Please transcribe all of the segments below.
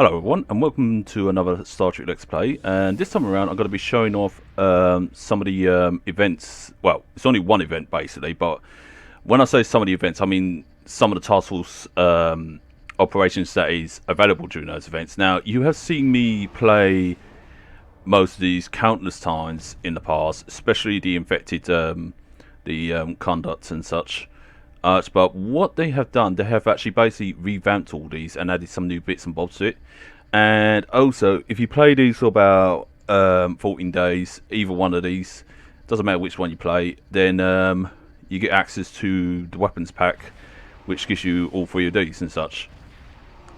Hello everyone, and welcome to another Star Trek Let's Play. And this time around, I'm going to be showing off some of the events. Well, it's only one event basically, but when I say some of the events, I mean some of the task force operations that is available during those events. Now, you have seen me play most of these countless times in the past, especially the infected, conducts and such. But what they have done, they have actually basically revamped all these and added some new bits and bobs to it. And also, if you play these for about 14 days, either one of these, doesn't matter which one you play, then you get access to the weapons pack, which gives you all three of these and such.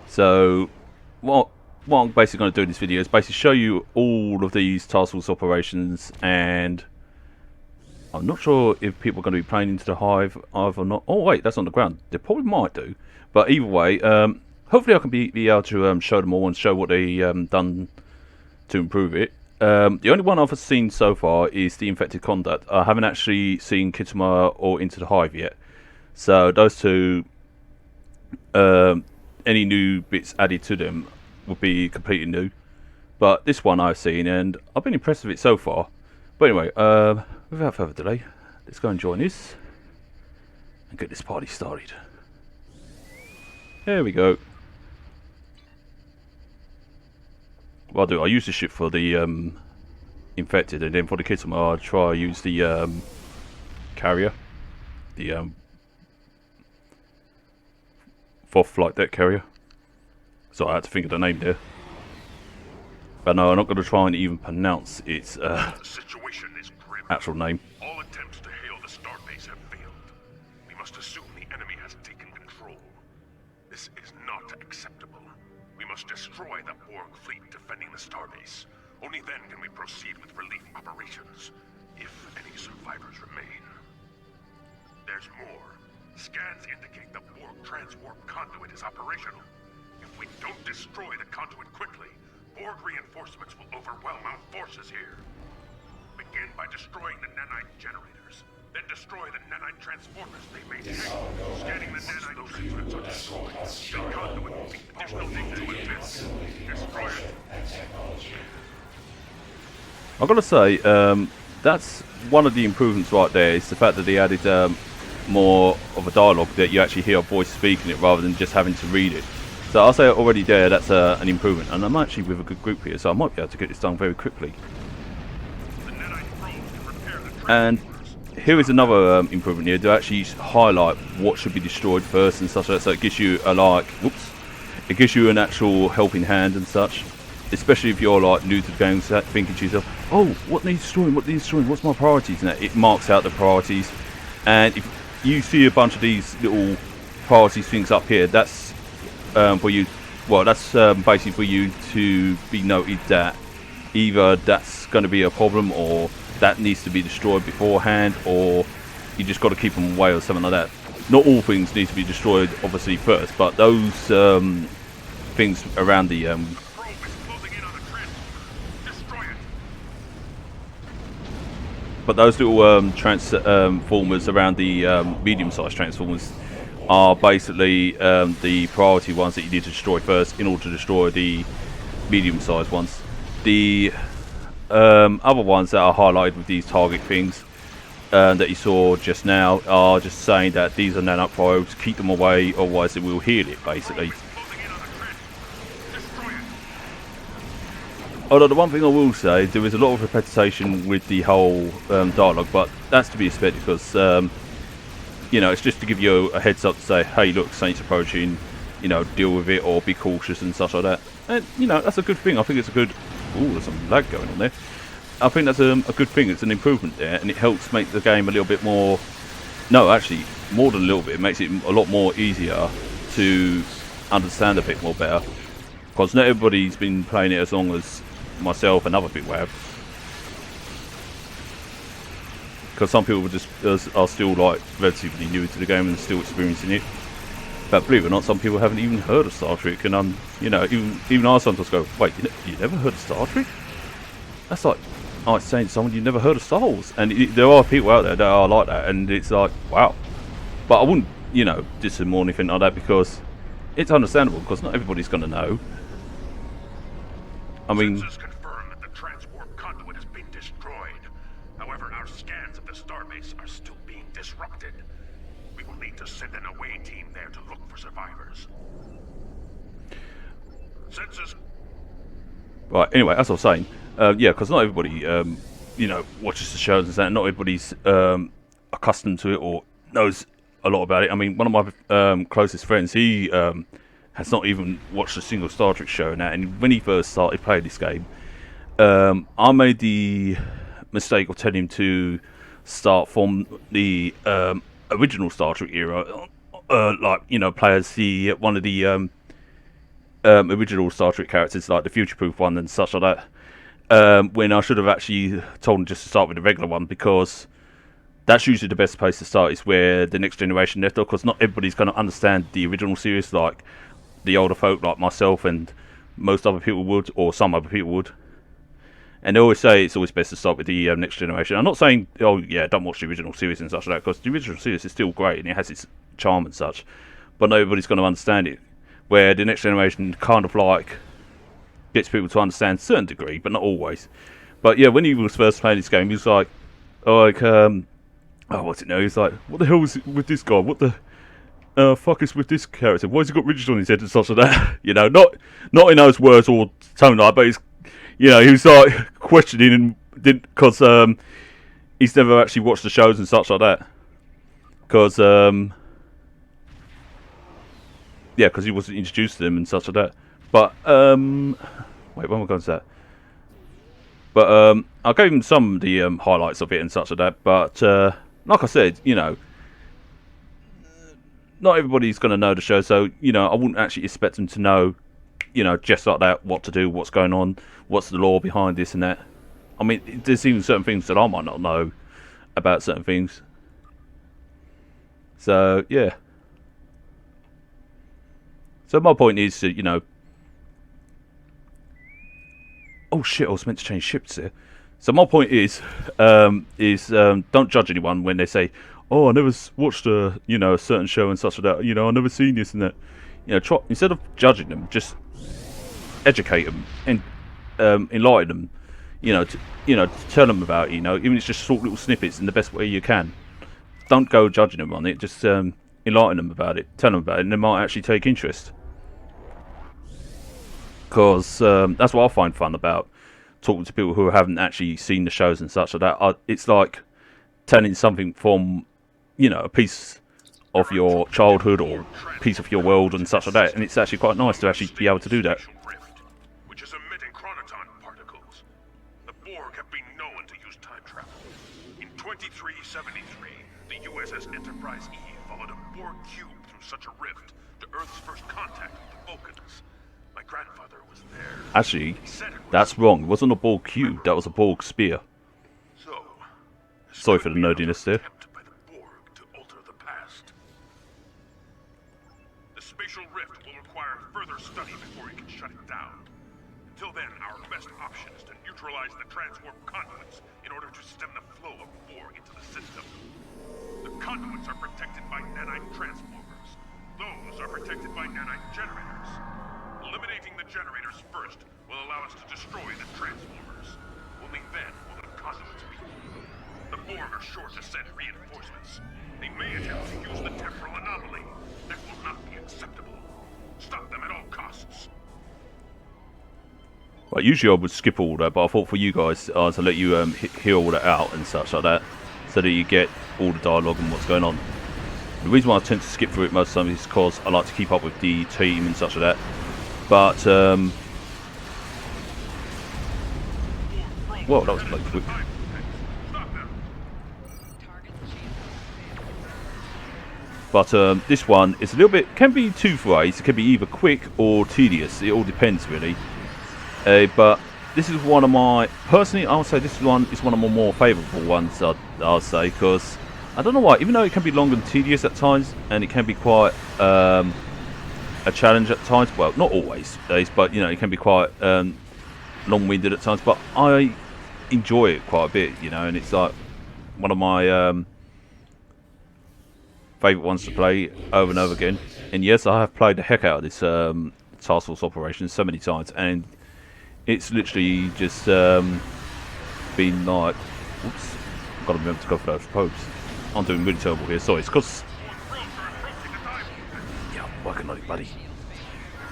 So, what I'm basically going to do in this video is basically show you all of these task force operations, and I'm not sure if people are going to be playing into the hive either or not. Oh wait, that's on the ground. They probably might do. But either way, hopefully I can be able to show them all and show what they done to improve it. The only one I've seen so far is the infected conduct. I haven't actually seen Kitama or Into the Hive yet. So those two, any new bits added to them would be completely new. But this one I've seen and I've been impressed with it so far. But anyway, without further delay, let's go and join this and get this party started. There we go. What I'll do, I'll use the ship for the infected, and then for the Kitama I'll try to use the carrier. The fourth flight deck carrier. So I had to think of the name there. But no, I'm not going to try and even pronounce its actual name. All attempts to hail the starbase have failed. We must assume the enemy has taken control. This is not acceptable. We must destroy the Borg fleet defending the starbase. Only then can we proceed with relief operations, if any survivors remain. There's more. Scans indicate the Borg transwarp conduit is operational. If we don't destroy the conduit quickly, Borg reinforcements will overwhelm our forces here. Begin by destroying the nanite generators. Then destroy the nanite transformers they maintain. Scanning the nanite treatments are destroyed. The conduit will be additional to events. Destroy it. I've got to say, that's one of the improvements right there, is the fact that they added more of a dialogue, that you actually hear a voice speaking it rather than just having to read it. So I'll say already there, that's an improvement. And I'm actually with a good group here, so I might be able to get this done very quickly. And here is another improvement here, to actually highlight what should be destroyed first and such like that. So it gives you a it gives you an actual helping hand and such. Especially if you're like new to the game, thinking to yourself, oh, what needs destroying, what needs destroying, what's my priorities? And that, it marks out the priorities. And if you see a bunch of these little priorities things up here, that's for you. Well, that's basically for you to be noted that either that's going to be a problem, or that needs to be destroyed beforehand, or you just got to keep them away or something like that. Not all things need to be destroyed obviously first, but those things around the but those little transformers around the medium-sized transformers are basically the priority ones that you need to destroy first in order to destroy the medium-sized ones. The other ones that are highlighted with these target things that you saw just now are just saying that these are nanite probes, keep them away, otherwise it will heal it basically. Although the one thing I will say, there is a lot of repetition with the whole dialogue, but that's to be expected because you know, it's just to give you a heads up to say, hey look, Saint's approaching, you know, deal with it or be cautious and such like that. And you know, that's a good thing. I think it's a good... Ooh, there's some lag going on there. I think that's a good thing. It's an improvement there, and it helps make the game a little bit more... No, actually, more than a little bit. It makes it a lot more easier to understand a bit more better. Because not everybody's been playing it as long as myself and other people have. Because some people just are still like relatively new to the game and still experiencing it. But believe it or not, some people haven't even heard of Star Trek, and you know, even I sometimes go, wait, you never heard of Star Trek? That's like saying to someone, you've never heard of Star Wars. And there are people out there that are like that, and it's like, wow. But I wouldn't, you know, diss them or anything like that, because it's understandable, because not everybody's going to know. I mean, Sensors confirm that the transwarp conduit has been destroyed. However, our scans of the starbase are still being disrupted. We will need to send an away team there to look for survivors. Sensors. right. Anyway, as I was saying, yeah, because not everybody, you know, watches the shows and that. Not everybody's accustomed to it or knows a lot about it. I mean, one of my closest friends, he has not even watched a single Star Trek show now. And when he first started playing this game, I made the mistake of telling him to start from the original Star Trek era, like, you know, play as the one of the original Star Trek characters, like the Future Proof one and such like that. When I should have actually told him just to start with the regular one, because that's usually the best place to start, is where the Next Generation left off, because not everybody's going to understand the original series like the older folk like myself and most other people would, or some other people would. And they always say it's always best to start with the Next Generation. I'm not saying, oh yeah, don't watch the original series and such like that, because the original series is still great and it has its charm and such, but not everybody's going to understand it. Where the Next Generation kind of like gets people to understand to a certain degree, but not always. But yeah, when he was first playing this game, he was like, oh, what's it now? He's like, what the hell is it with this guy? What the fuck is with this character? Why has he got ridges on his head and such like that? You know, not in those words or tone like, but he's, you know, he was like questioning and didn't, because he's never actually watched the shows and such like that. Because yeah, because he wasn't introduced to them and such like that. But wait, when am I going to that? But I gave him some of the highlights of it and such like that. But like I said, you know, not everybody's going to know the show, so you know, I wouldn't actually expect them to know, you know, just like that, what to do, what's going on, what's the lore behind this and that. I mean, there's even certain things that I might not know about certain things. So yeah. So my point is that, you know, oh shit, I was meant to change ships there. So my point is don't judge anyone when they say, oh, I never watched a, you know, a certain show and such like that. You know, I've never seen this and that. You know, try, instead of judging them, just educate them and enlighten them. You know, to tell them about it, you know, even if it's just short little snippets in the best way you can. Don't go judging them on it. Just enlighten them about it, tell them about it, and they might actually take interest. Because that's what I find fun about talking to people who haven't actually seen the shows and such like that. It's like telling something from, you know, a piece of your childhood or a piece of your world and such like that, and it's actually quite nice to actually be able to do that. Which is emitting chronoton particles. The Borg have been known to use time travel. In 2373, the USS Enterprise E followed a Borg cube through such a rift to Earth's first contact with the Vulcans. My grandfather was there. Actually, that's wrong. It wasn't a Borg cube, that was a Borg spear. So, Sorry for the nerdiness there. by the Borg to alter the past. The spatial rift will require further study before we can shut it down. Until then, our best option is to neutralize the transwarp conduits in order to stem the flow of Borg into the system. The conduits are protected by nanite transformers. Those are protected by nanite generators. Eliminating the generators first will allow us to destroy the transformers. Only then will the conduits be. The Borg are sure to send reinforcements. They may attempt to use the temporal anomaly. That will not be acceptable. Stop them at all costs. Well, usually I would skip all that, but I thought for you guys to let you hear all that out and such like that, so that you get all the dialogue and what's going on. The reason why I tend to skip through it most of the time is because I like to keep up with the team and such like that. But well, that was bloody quick. But this one is a little bit, can be two ways. It can be either quick or tedious. It all depends really. But this is one of my, personally, I would say this one is one of my more favourable ones. I'll say, because I don't know why. Even though it can be long and tedious at times, and it can be quite a challenge at times. Well, not always, but you know, it can be quite long-winded at times. But I enjoy it quite a bit, you know, and it's like one of my favourite ones to play over and over again. And yes, I have played the heck out of this Task Force operation so many times, and It's literally just been like, oops, I've got to remember to go for those probes. I'm doing really terrible here. Sorry, it's because yeah, I'm working on it, buddy.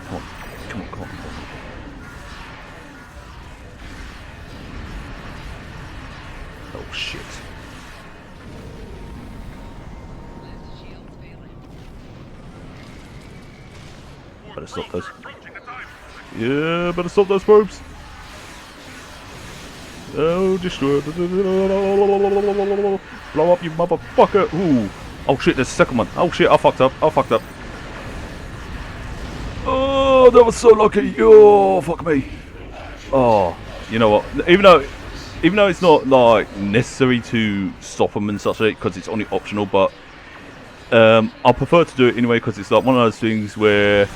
Come on, come on, come on. Oh shit. Better stop those. Yeah, better stop those probes. Oh, destroy. Blow up, you motherfucker. Ooh. Oh shit, there's a second one. Oh shit, I fucked up. I fucked up. Oh, that was so lucky. Oh, fuck me. Oh, you know what? Even though it's not like necessary to stop them and such because it's only optional, but I prefer to do it anyway because it's like one of those things where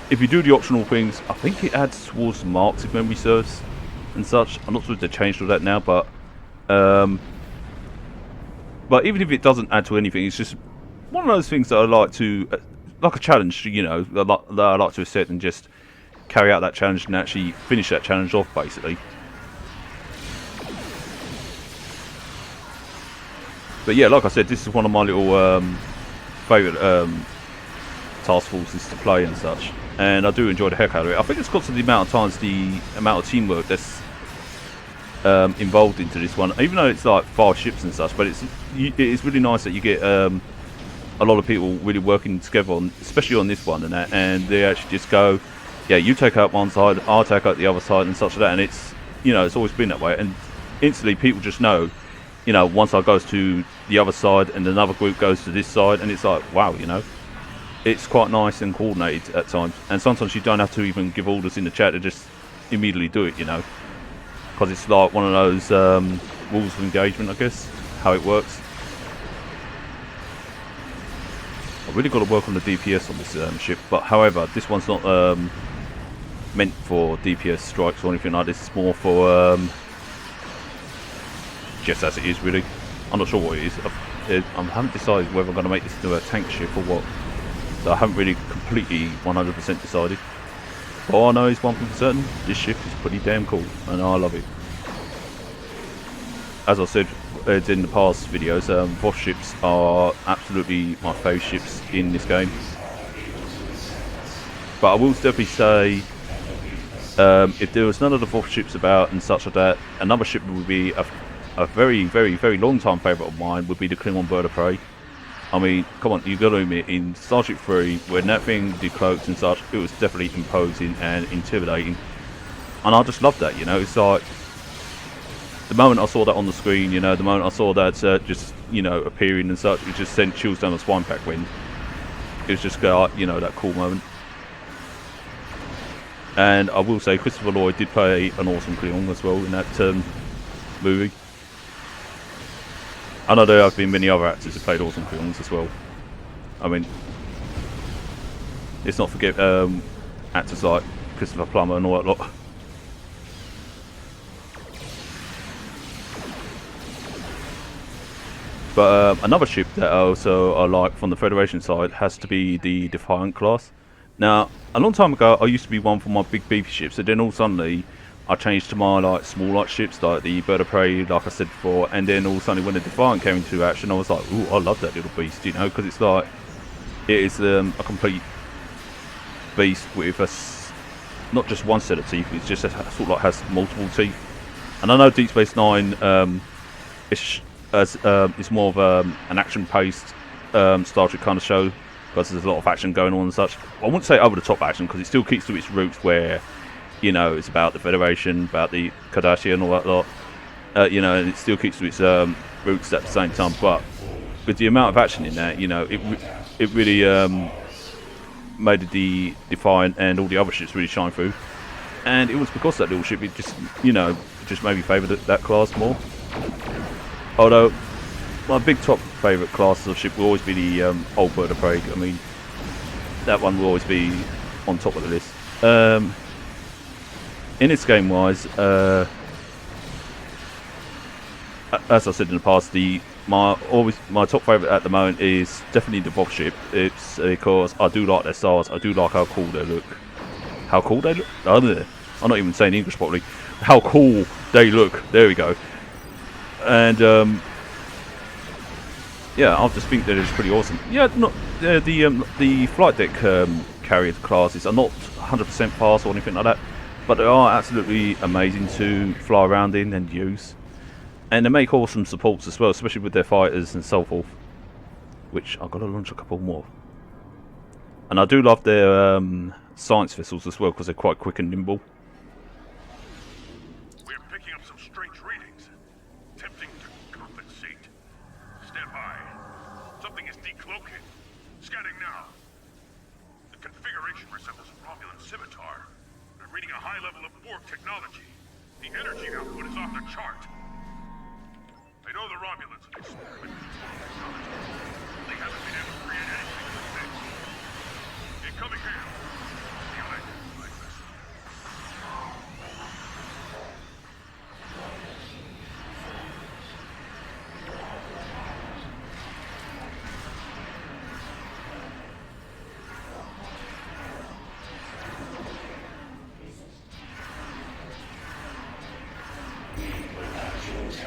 if you do the optional things, I think it adds towards the marks if memory serves and such. I'm not sure if they changed all that now, but even if it doesn't add to anything, it's just one of those things that I like to, like a challenge, you know, that I like to accept and just carry out that challenge and actually finish that challenge off, basically. But yeah, like I said, this is one of my little favourite task forces to play and such, and I do enjoy the heck out of it. I think it's because of the amount of times, the amount of teamwork that's involved into this one, even though it's like 5 ships and such, but it's really nice that you get a lot of people really working together on, especially on this one and that, and they actually just go, yeah, you take out one side, I'll take out the other side and such like that, and it's, you know, it's always been that way, and instantly people just know, you know, one side goes to the other side and another group goes to this side, and it's like, wow, you know, it's quite nice and coordinated at times, and sometimes you don't have to even give orders in the chat to just immediately do it, you know, because it's like one of those rules of engagement, I guess, how it works. I've really got to work on the DPS on this ship, but however, this one's not meant for DPS strikes or anything like this. It's more for just as it is, really. I'm not sure what it is. I haven't decided whether I'm going to make this into a tank ship or what. So I haven't really completely 100% decided. But all I know is one thing for certain, this ship is pretty damn cool, and I love it. As I said in the past videos, Voss ships are absolutely my favourite ships in this game. But I will definitely say, if there was none of the Voss ships about and such like that, another ship would be a very, very, very long time favourite of mine would be the Klingon Bird of Prey. I mean, come on, you got to admit, in Starship 3, when that thing decloaked and such, it was definitely imposing and intimidating. And I just loved that, you know, it's like, the moment I saw that on the screen, you know, the moment I saw that just, you know, appearing and such, it just sent chills down my spine back when. It was just, you know, that cool moment. And I will say, Christopher Lloyd did play an awesome Klingon as well in that movie. I know there have been many other actors who played awesome Klingons as well. I mean, let's not forget actors like Christopher Plummer and all that lot. But another ship that I also like from the Federation side has to be the Defiant class. Now, a long time ago, I used to be one for my big beefy ships, and then all suddenly I changed to my like small light ships, like the Bird of Prey, like I said before. And then all suddenly, when the Defiant came into action, I was like, "Ooh, I love that little beast," you know, because it's like it is a complete beast with not just one set of teeth; it's just sort of like has multiple teeth. And I know Deep Space Nine it's more of an action-paced Star Trek kind of show because there's a lot of action going on and such. I wouldn't say over-the-top action because it still keeps to its roots where, you know, it's about the Federation, about the Cardassian and all that lot. You know, and it still keeps to its roots at the same time. But with the amount of action in there, you know, it really made the Defiant and all the other ships really shine through. And it was because of that little ship, it just, you know, just made me favour that class more. Although, my big top favourite classes of ship will always be the old Bird of Prey. I mean, that one will always be on top of the list. In its game-wise, as I said in the past, my top favourite at the moment is definitely the Voss ship. It's because I do like their stars. I do like how cool they look. How cool they look? Oh, I'm not even saying English properly. How cool they look. There we go. And yeah, I just think that it's pretty awesome. Yeah, not the flight deck carrier classes are not 100% fast or anything like that, but they are absolutely amazing to fly around in and use. And they make awesome supports as well, especially with their fighters and so forth. Which I've got to launch a couple more. And I do love their science vessels as well, because they're quite quick and nimble. We're picking up some strange readings. Tempting to compensate. Stand by. Something is decloaking. Scanning now. The configuration resembles a Romulan scimitar. I'm reading a high level of Borg technology. The energy output is off the chart. I know the Romulans have experimented with Borg technology. They haven't been able to create anything like this. Incoming hail. Like this.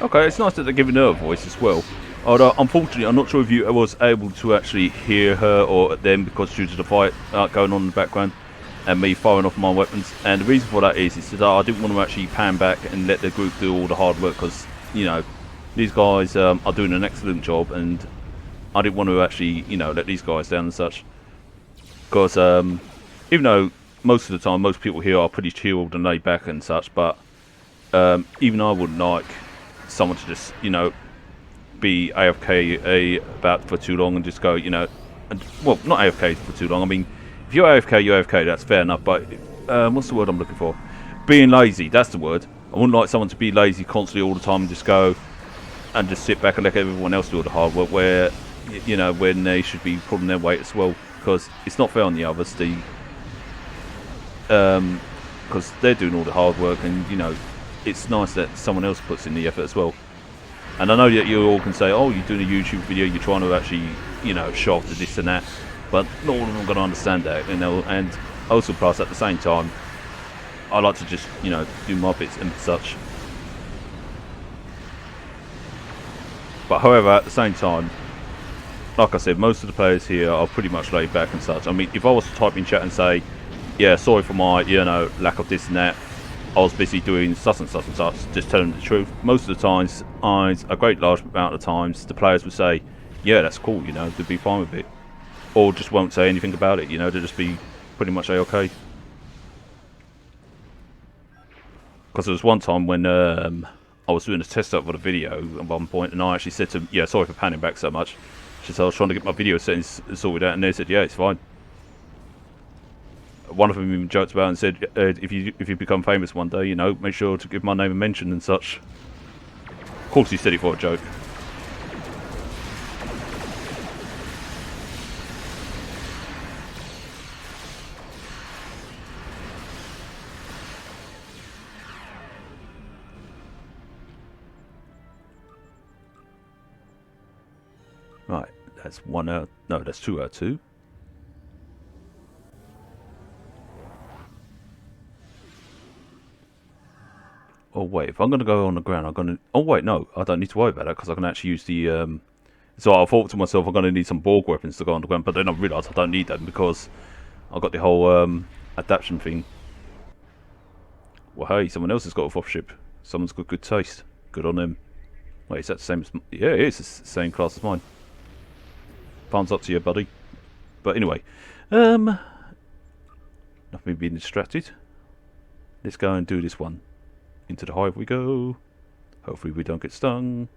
Okay, it's nice that they're giving her a voice as well. Although, unfortunately, I'm not sure if you was able to actually hear her or them, because due to the fight going on in the background and me firing off my weapons. And the reason for that is that I didn't want to actually pan back and let the group do all the hard work, because, you know, these guys are doing an excellent job, and I didn't want to actually, you know, let these guys down and such. Because even though most of the time most people here are pretty chilled and laid back and such, but even I wouldn't like someone to just, you know, be AFK about for too long and just go, you know, and, well, not AFK for too long. I mean, if you're AFK, that's fair enough. But what's the word I'm looking for? Being lazy. That's the word. I wouldn't like someone to be lazy constantly all the time and just go and just sit back and let everyone else do all the hard work, where, you know, when they should be pulling their weight as well, because it's not fair on the others. Because they're doing all the hard work, and, you know, it's nice that someone else puts in the effort as well. And I know that you all can say, oh, you're doing a YouTube video, you're trying to actually, you know, show off to this and that, but not all of them are going to understand that, you know. And also, plus, at the same time, I like to just, you know, do my bits and such. But however, at the same time, like I said, most of the players here are pretty much laid back and such. I mean, if I was to type in chat and say, yeah, sorry for my, you know, lack of this and that, I was busy doing such and such and such, just telling the truth. Most of the times, a great large amount of times, the players would say, yeah, that's cool, you know, they'd be fine with it. Or just won't say anything about it, you know, they'd just be pretty much A-okay. Because there was one time when I was doing a test up for the video at one point, and I actually said to them, yeah, sorry for panning back so much. She said I was trying to get my video settings sorted out, and they said, yeah, it's fine. One of them even joked about it and said, if you become famous one day, you know, make sure to give my name a mention and such. Of course he said it for a joke. Right, that's 1 out. No, that's 2 out of 2. Oh wait, if I'm going to go on the ground, I'm going to... Oh wait, no, I don't need to worry about that, because I can actually use the... So I thought to myself, I'm going to need some Borg weapons to go on the ground, but then I realised I don't need them, because I've got the whole adaptation thing. Well, hey, someone else has got a fourth ship. Someone's got good taste. Good on them. Wait, is that the same as... Yeah, it is the same class as mine. Thumbs up to you, buddy. But anyway, nothing being distracted. Let's go and do this one. Into the hive we go. Hopefully we don't get stung.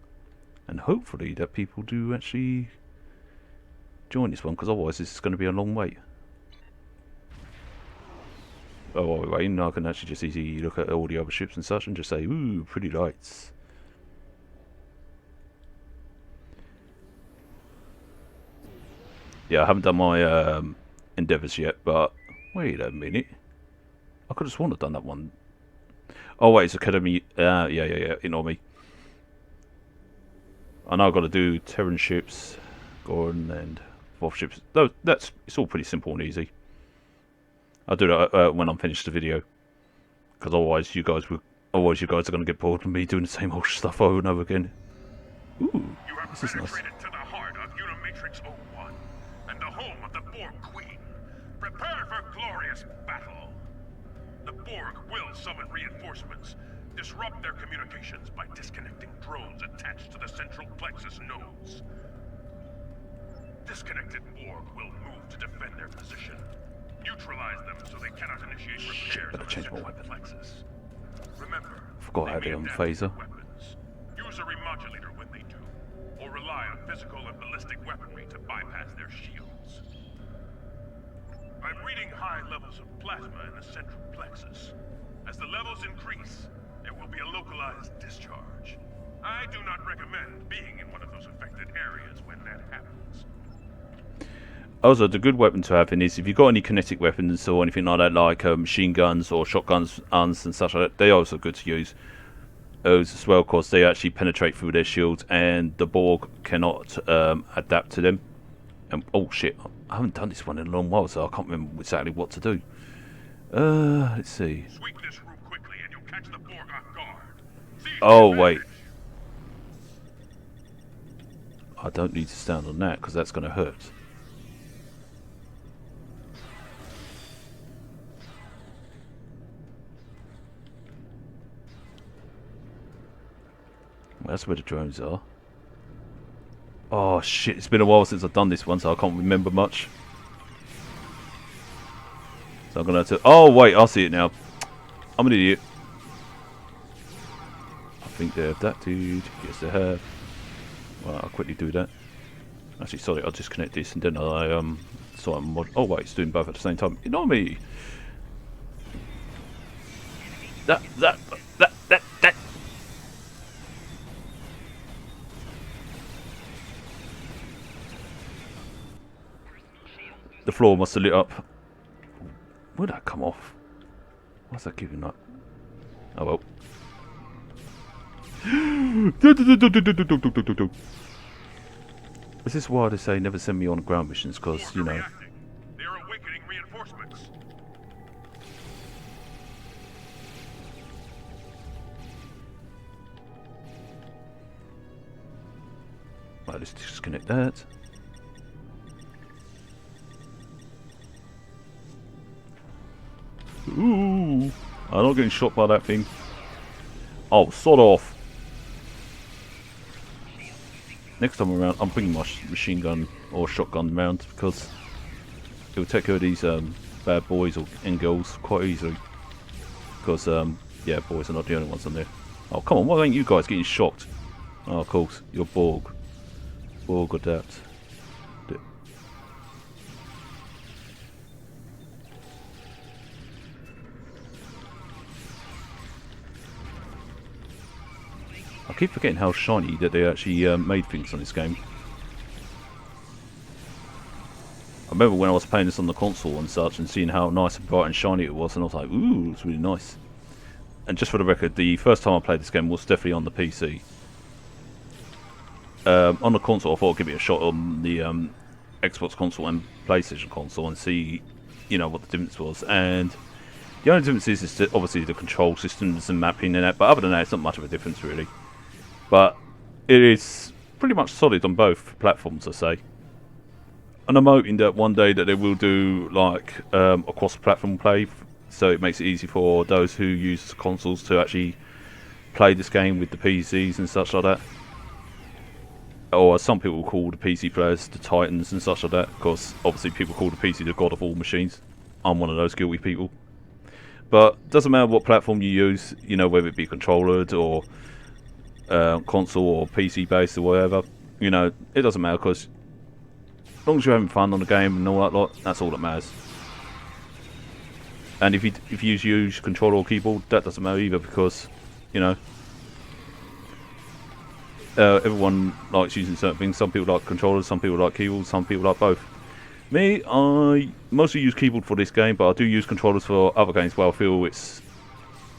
And hopefully that people do actually join this one, because otherwise this is going to be a long wait. Oh, while we're waiting, I can actually just easily look at all the other ships and such and just say, ooh, pretty lights. Yeah, I haven't done my endeavours yet, but wait a minute. I could have sworn I've done that one. Oh wait, it's Academy. Yeah. Ignore me. I know I've got to do Terran ships, Gordon, and Voth ships. Though it's all pretty simple and easy. I'll do that when I'm finished the video. Because otherwise you guys are going to get bored of me doing the same old stuff over and over again. Ooh, You have this is nice. penetrated to the heart of Unimatrix 01 and the home of the Borg Queen. Prepare for glorious battle. The Borg will summon reinforcements, disrupt their communications by disconnecting drones attached to the central plexus nodes. Disconnected Borg will move to defend their position. Neutralize them so they cannot initiate repairs better on the change my central weapon. plexus. Remember, Forgot they how to may on adapt phaser. their weapons. Use a remodulator when they do, or rely on physical and ballistic weaponry to bypass their shields. I'm reading high levels of plasma in the central plexus. As the levels increase, there will be a localized discharge. I do not recommend being in one of those affected areas when that happens. Also, the good weapon to have in is if you've got any kinetic weapons or anything like that, like machine guns or shotguns and such like that, they're also good to use. Those as well, because they actually penetrate through their shields and the Borg cannot adapt to them. And oh shit, I haven't done this one in a long while, so I can't remember exactly what to do. Let's see. Sweep this route quickly and you'll catch the Borg off guard. Seize the Oh wait, advantage. I don't need to stand on that because that's going to hurt. Well, that's where the drones are. Oh shit, it's been a while since I've done this one, so I can't remember much. So I'm gonna have to... Oh wait, I see it now. I'm an idiot. I think they have that, dude. Yes, they have. Well, I'll quickly do that. Actually, sorry, I'll disconnect this and then I saw a mod. Oh wait, it's doing both at the same time. Ignore me. That. The floor must have lit up. Where'd that come off? What's that giving up? Oh well. Is this why they say never send me on ground missions? Because, Borg you are know. reacting. They are awakening reinforcements. Right, let's disconnect that. Ooh, I'm not getting shot by that thing. Oh, sod off. Next time around, I'm bringing my machine gun or shotgun around because it will take care of these bad boys and girls quite easily. Because, yeah, boys are not the only ones on there. Oh, come on, why ain't you guys getting shocked? Oh, of course, you're Borg. Borg adapt. I keep forgetting how shiny that they actually made things on this game. I remember when I was playing this on the console and such and seeing how nice and bright and shiny it was, and I was like, ooh, it's really nice. And just for the record, the first time I played this game was definitely on the PC. On the console, I thought I'd give it a shot on the Xbox console and PlayStation console and see, you know, what the difference was. And the only difference is that obviously the control systems and mapping and that, but other than that, it's not much of a difference really. But it is pretty much solid on both platforms, I say. And I'm hoping that one day that they will do like a cross-platform play, so it makes it easy for those who use consoles to actually play this game with the PCs and such like that. Or as some people call the PC players the Titans and such like that. Of course, obviously people call the PC the god of all machines. I'm one of those guilty people. But doesn't matter what platform you use, you know, whether it be controlled or console or PC based or whatever, you know, it doesn't matter because as long as you're having fun on the game and all that lot, that's all that matters. And if you use controller or keyboard, that doesn't matter either because, you know, everyone likes using certain things. Some people like controllers, some people like keyboards, some people like both. Me, I mostly use keyboard for this game, but I do use controllers for other games where I feel it's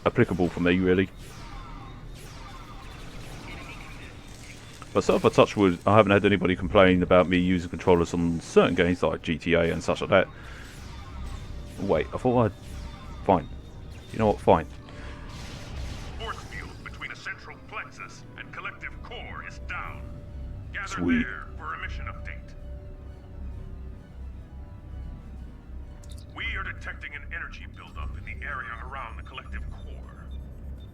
applicable for me, really. But so far, touch wood, I haven't had anybody complain about me using controllers on certain games like GTA and such like that. Wait, I thought I'd... Fine. You know what? Fine. down. Gather Sweet. there for a mission update. We are detecting an energy buildup in the area around the collective core.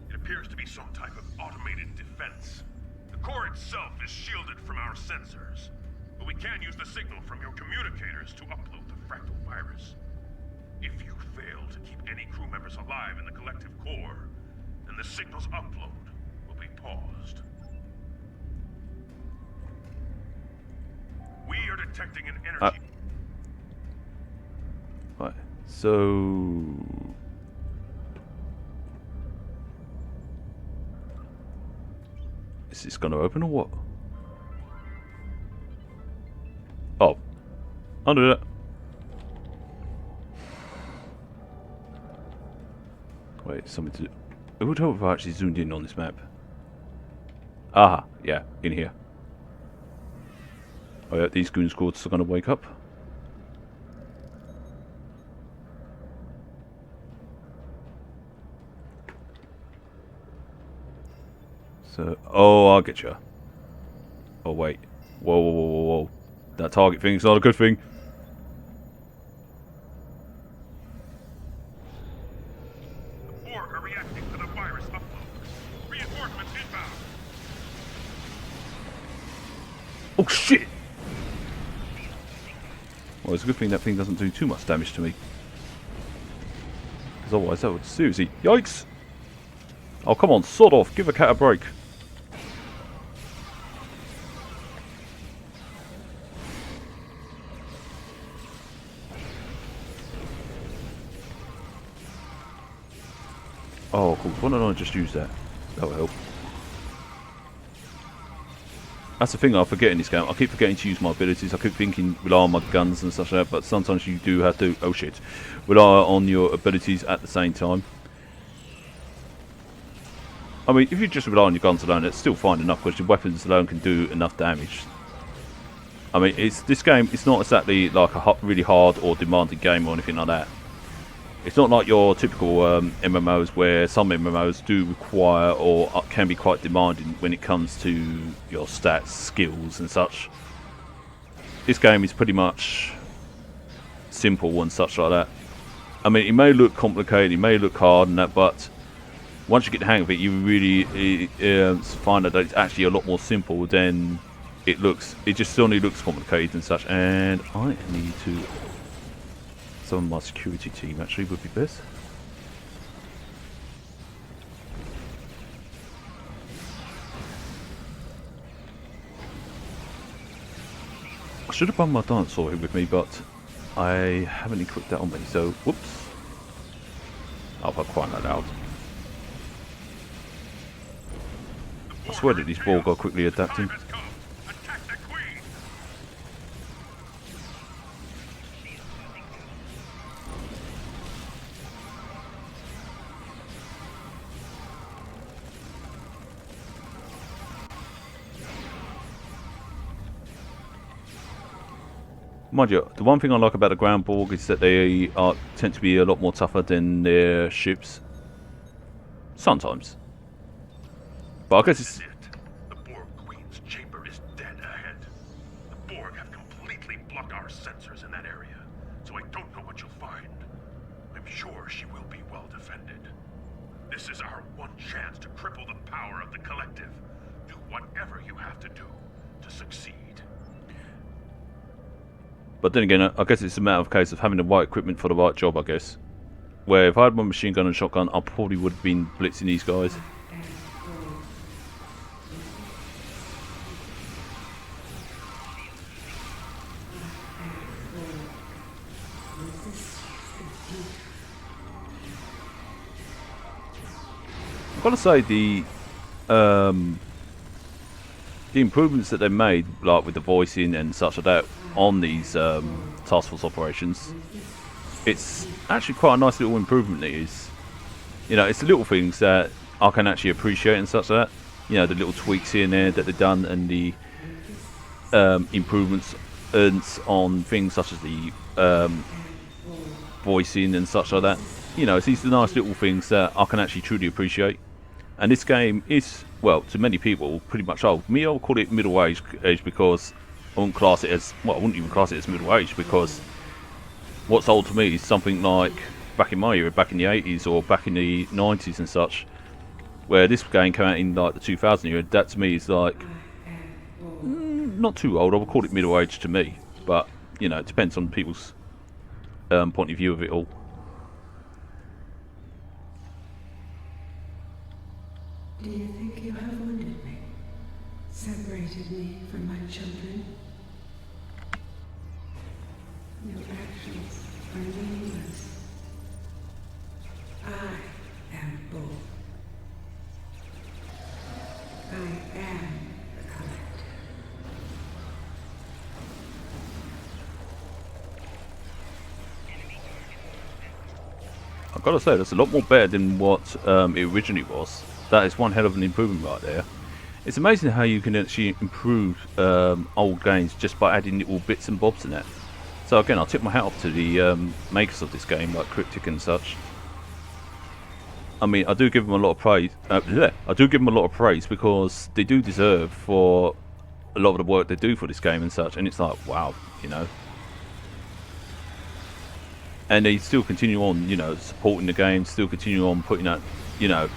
It appears to be some type of automated defense. The core itself is shielded from our sensors, but we can use the signal from your communicators to upload the fractal virus. If you fail to keep any crew members alive in the collective core, then the signal's upload will be paused. We are detecting an energy... Right, so... Is this going to open or what? Oh. I'll do that. Wait, something to... I would hope if I actually zoomed in on this map. Aha, yeah, in here. Oh yeah, these goon squads are going to wake up. So, oh, I'll get you. Oh wait, whoa, whoa, whoa, whoa, whoa! That target thing's not a good thing. The Borg are reacting to the virus upload. Reinforcements inbound. Oh shit! Well, it's a good thing that thing doesn't do too much damage to me. Because otherwise that would seriously... Yikes! Oh, come on, sod off, give a cat a break. Oh, cool. Why don't I just use that? That'll help. That's the thing I forget in this game. I keep forgetting to use my abilities. I keep thinking rely on my guns and such like that, but sometimes you do have to, oh shit, rely on your abilities at the same time. I mean, if you just rely on your guns alone, it's still fine enough because your weapons alone can do enough damage. I mean, this game, it's not exactly like a really hard or demanding game or anything like that. It's not like your typical MMOs where some MMOs do require or can be quite demanding when it comes to your stats, skills and such. This game is pretty much simple and such like that. I mean, it may look complicated, it may look hard and that, but once you get the hang of it, you really find that it's actually a lot more simple than it looks. It just certainly looks complicated and such, and I need to... Some of my security team actually would be best. I should have brought my dinosaur here with me, but I haven't equipped that on me, so whoops. I'll put quite that out. I swear that these Borg are quickly adapting. Mind you, the one thing I like about the ground Borg is that they tend to be a lot more tougher than their ships. Sometimes. But I guess it's... The Borg Queen's chamber is dead ahead. The Borg have completely blocked our sensors in that area, so I don't know what you'll find. I'm sure she will be well defended. This is our one chance to cripple the power of the collective. Do whatever you have to do to succeed. But then again, I guess it's a matter of case of having the right equipment for the right job, I guess. Where if I had my machine gun and shotgun, I probably would have been blitzing these guys. I've got to say the improvements that they made, like with the voicing and such like that, on these task force operations, it's actually quite a nice little improvement. It is, you know, it's the little things that I can actually appreciate and such like that. You know, the little tweaks here and there that they've done, and the improvements on things such as the voicing and such like that. You know, it's these nice little things that I can actually truly appreciate. And this game is, well, to many people, pretty much old. Me, I'll call it middle age because I wouldn't class it as, well, I wouldn't even class it as middle age because what's old to me is something like back in my era, back in the 80s or back in the 90s and such, where this game came out in like the 2000 era. That to me is like not too old. I would call it middle age to me, but you know, it depends on people's point of view of it all. Do you think you have wounded me? Separated me from my children? Your actions are meaningless. I am Bull. I am the Collective. I've got to say, that's a lot more better than what it originally was. That is one hell of an improvement right there. It's amazing how you can actually improve old games just by adding little bits and bobs in it. So again, I'll tip my hat off to the makers of this game, like Cryptic and such. I mean, I do give them a lot of praise. I do give them a lot of praise because they do deserve for a lot of the work they do for this game and such. And it's like, wow, you know. And they still continue on, you know, supporting the game, still continue on putting out, you know,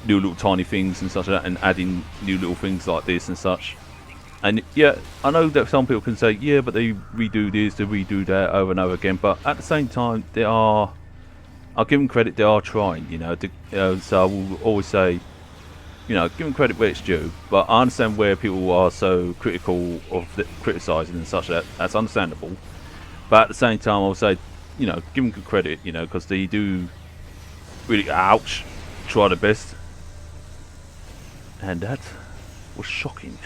new little tiny things and such like that, and adding new little things like this and such. And yeah, I know that some people can say, yeah, but they redo this, they redo that over and over again. But at the same time, they are, I'll give them credit, they are trying, you know. So I will always say, you know, give them credit where it's due. But I understand where people are so critical of criticising and such that. That's understandable. But at the same time, I'll say, you know, give them good credit, you know, because they do really, ouch, try their best. And that was shocking.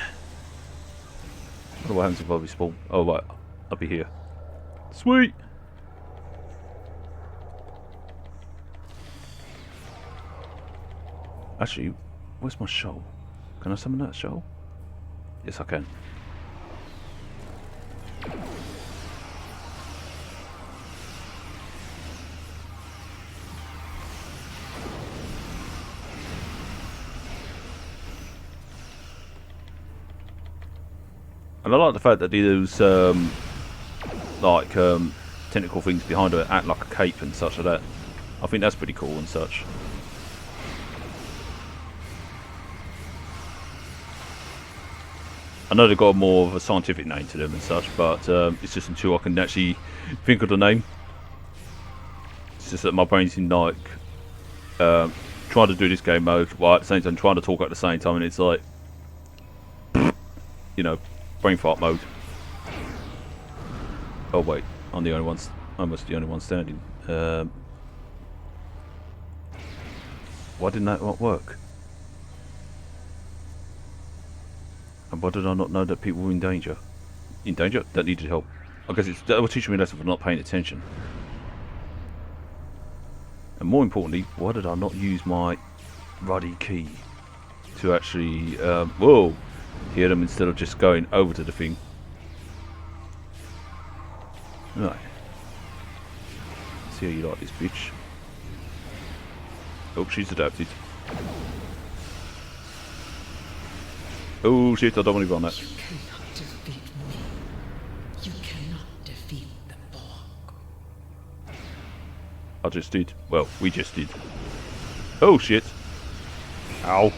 I wonder what happens if I respawn. Oh, right, I'll be here. Sweet! Actually, where's my shoal? Can I summon that shoal? Yes, I can. And I like the fact that these tentacle things behind her act like a cape and such like that. I think that's pretty cool and such. I know they've got more of a scientific name to them and such, but it's just until I can actually think of the name. It's just that my brain's in like trying to do this game mode while at the same time trying to talk at the same time, and it's like, you know, brain fart mode. Oh wait, I'm the only one. I'm almost the only one standing. Why didn't that not work? And why did I not know that people were in danger? In danger? That needed help. I guess that will teach me a lesson for not paying attention. And more importantly, why did I not use my ruddy key to actually, whoa, hear them instead of just going over to the thing? Right. See how you like this bitch. Oh, she's adapted. Oh shit, I don't want to go on that. You cannot defeat me. You cannot defeat the Borg. I just did. Well, we just did. Oh shit. Ow.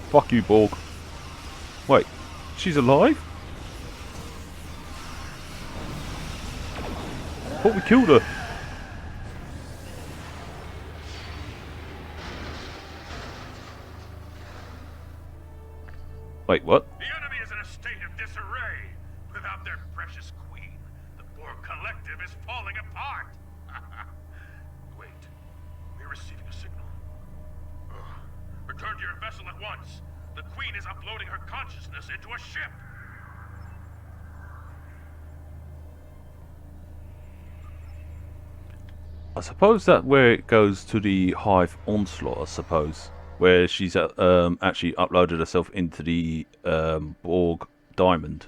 Fuck you, Borg. Wait, she's alive? I thought we killed her. Wait, what? The enemy is in a state of disarray. Without their precious queen, the Borg Collective is falling apart. Wait, we're receiving a signal. Return to your vessel at once. The queen is uploading her consciousness into a ship. I suppose that where it goes to the Hive Onslaught, I suppose. Where she's actually uploaded herself into the Borg Diamond.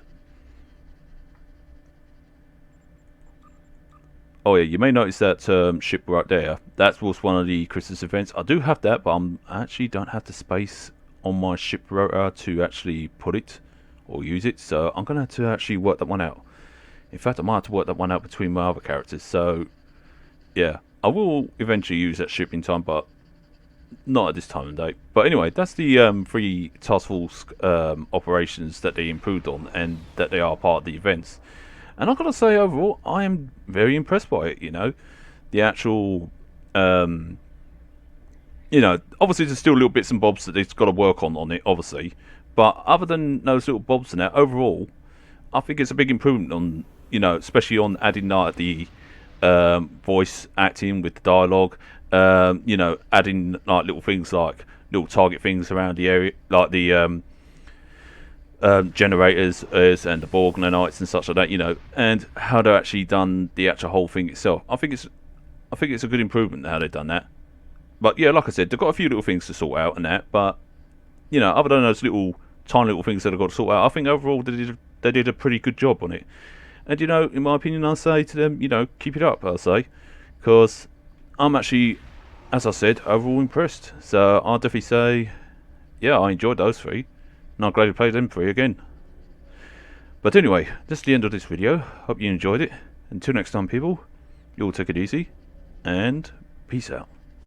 Oh yeah, you may notice that ship right there. That was one of the Christmas events. I do have that, but I actually don't have the space on my ship rotor to actually put it or use it. So I'm gonna have to actually work that one out. In fact, I might have to work that one out between my other characters. So yeah, I will eventually use that ship in time, but not at this time of day. But anyway, that's the 3 task force operations that they improved on and that they are part of the events. And I've got to say, overall, I am very impressed by it. You know, the actual, you know, obviously there's still little bits and bobs that they've got to work on it, obviously. But other than those little bobs and that, overall, I think it's a big improvement on, you know, especially on adding like the voice acting with the dialogue. You know, adding like little things like little target things around the area, like the generators and the Borg nanites and such like that. You know, and how they've actually done the actual whole thing itself. I think it's a good improvement how they've done that. But yeah, like I said, they've got a few little things to sort out and that. But you know, other than those tiny little things that I've got to sort out, I think overall they did a pretty good job on it. And you know, in my opinion, I say to them, you know, keep it up. I'll say, because I'm actually, as I said, overall impressed. So I'll definitely say, yeah, I enjoyed those 3, and I'm glad to play them 3 again. But anyway, that's the end of this video. Hope you enjoyed it. Until next time, people, you all take it easy, and peace out.